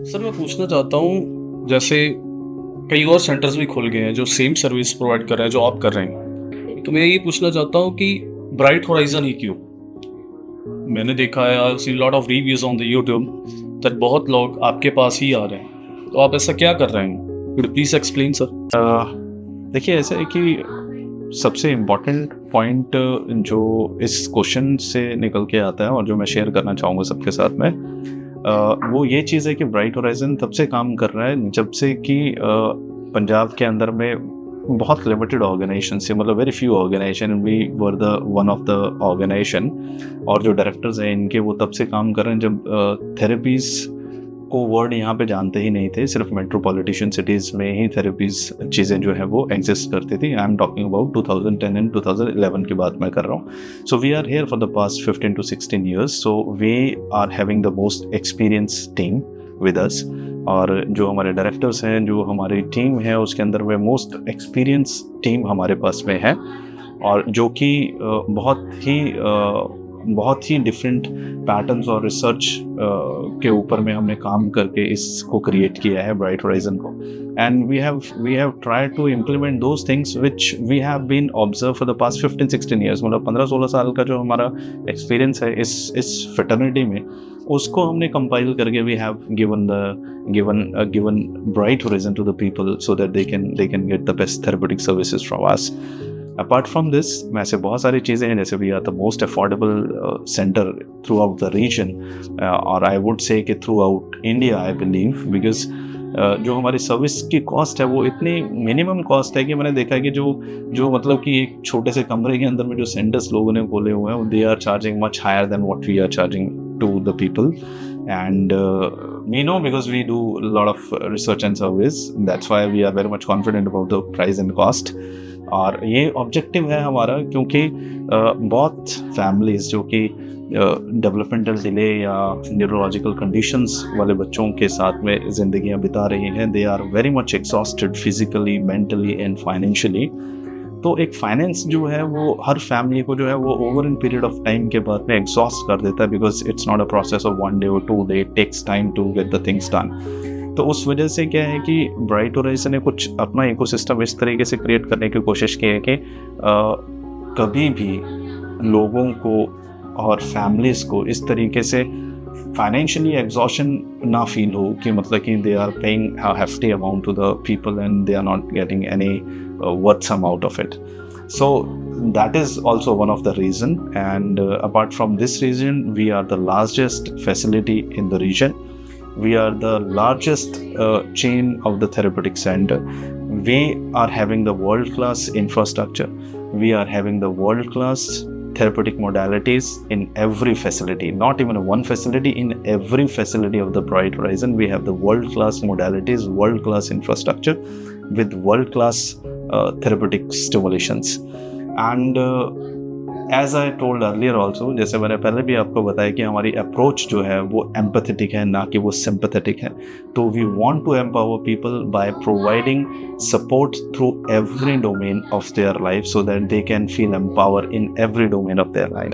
Sir मैं पूछना चाहता हूँ, जैसे कई और सेंटर्स भी खुल गए हैं जो सेम सर्विस प्रोवाइड कर रहे हैं जो आप कर रहे हैं। तो मैं ये पूछना चाहता हूँ कि ब्राइट होराइजन ही क्यों? मैंने देखा है, I see lot of reviews on the YouTube that बहुत लोग आपके पास ही आ रहे हैं, तो आप ऐसा क्या कर रहे हैं? Could please explain sir. देखिए, ऐसा है कि सबसे इम्पॉर्टेंट पॉइंट जो इस क्वेश्चन से निकल के आता है और जो मैं शेयर करना चाहूँगा सबके साथ में, वो ये चीज़ है कि ब्राइट होराइजन तब से काम कर रहा है जब से कि पंजाब के अंदर में बहुत लिमिटेड ऑर्गेनाइजेशन से, मतलब very few organization, we were the one of the organization. और जो डायरेक्टर्स हैं इनके, वो तब से काम कर रहे हैं जब थेरेपीज़ को वर्ड यहाँ पे जानते ही नहीं थे। सिर्फ मेट्रोपॉलिटिशियन सिटीज़ में ही थेरेपीज़ चीज़ें जो है वो एग्जिस्ट करती थी। I am talking about 2010 and 2011 की बात मैं कर रहा हूँ। So we are here for the past 15 to 16 years, so we are having the most experience team with us. और जो हमारे डायरेक्टर्स हैं, जो हमारी टीम है, उसके अंदर में मोस्ट एक्सपीरियंस टीम हमारे पास में है, और जो कि बहुत ही डिफरेंट पैटर्न्स और रिसर्च के ऊपर में हमने काम करके इसको क्रिएट किया है, ब्राइट होराइजन को। And we have try to implement those things which we have been observe for the past 15-16 years. मतलब 15-16 साल का जो हमारा एक्सपीरियंस है इस फेटर्निटी में, उसको हमने कंपाइल करके we have given Bright Horizon to the people so that they can get the best therapeutic services from us. Apart from this, वैसे बहुत सारी चीज़ें हैं, जैसे we are the most affordable centre throughout the region, और I would say कि throughout India, I believe, because जो हमारी सर्विस की कॉस्ट है वो इतनी मिनिमम कॉस्ट है कि मैंने देखा है कि जो मतलब कि एक छोटे से कमरे के अंदर में जो सेंटर्स लोगों ने खोले हुए हैं, they are charging much higher than what we are charging to the people. And we know, because we do a lot of research and service, that's why we are very much confident about the price and cost. और ये objective है हमारा, क्योंकि बहुत families जो कि developmental delay या neurological conditions वाले बच्चों के साथ में ज़िंदगियां बिता रही हैं, they are very much exhausted physically, mentally and financially. तो एक फाइनेंस जो है वो हर फैमिली को जो है वो over in period of time के बाद में एग्जॉस्ट कर देता है, because it's not a process of 1 day or 2 day, it takes time to get the things done. तो उस वजह से क्या है कि ब्राइट होराइजन ने कुछ अपना इकोसिस्टम इस तरीके से क्रिएट करने की कोशिश की है कि कभी भी लोगों को और फैमिलीज़ को इस तरीके से फाइनेंशियली एग्जॉशन ना फील हो कि मतलब कि they are paying hefty amount to the people and they are not getting any worth sum out of it. So that is also one of the reason, and apart from this reason, we are the largest facility in the region. We are the largest chain of the therapeutic center. We are having the world-class infrastructure. We are having the world-class therapeutic modalities in every facility, not even one facility, in every facility of the Bright Horizon. We have the world-class modalities, world-class infrastructure with world-class therapeutic stimulations. And as I told earlier also, जैसे मैंने पहले भी आपको बताया कि हमारी approach जो है वो एम्पैथेटिक है, ना कि वो सिंपैथेटिक है। तो we want to empower people by providing support through every domain of their life, so that they can feel empower in every domain of their life.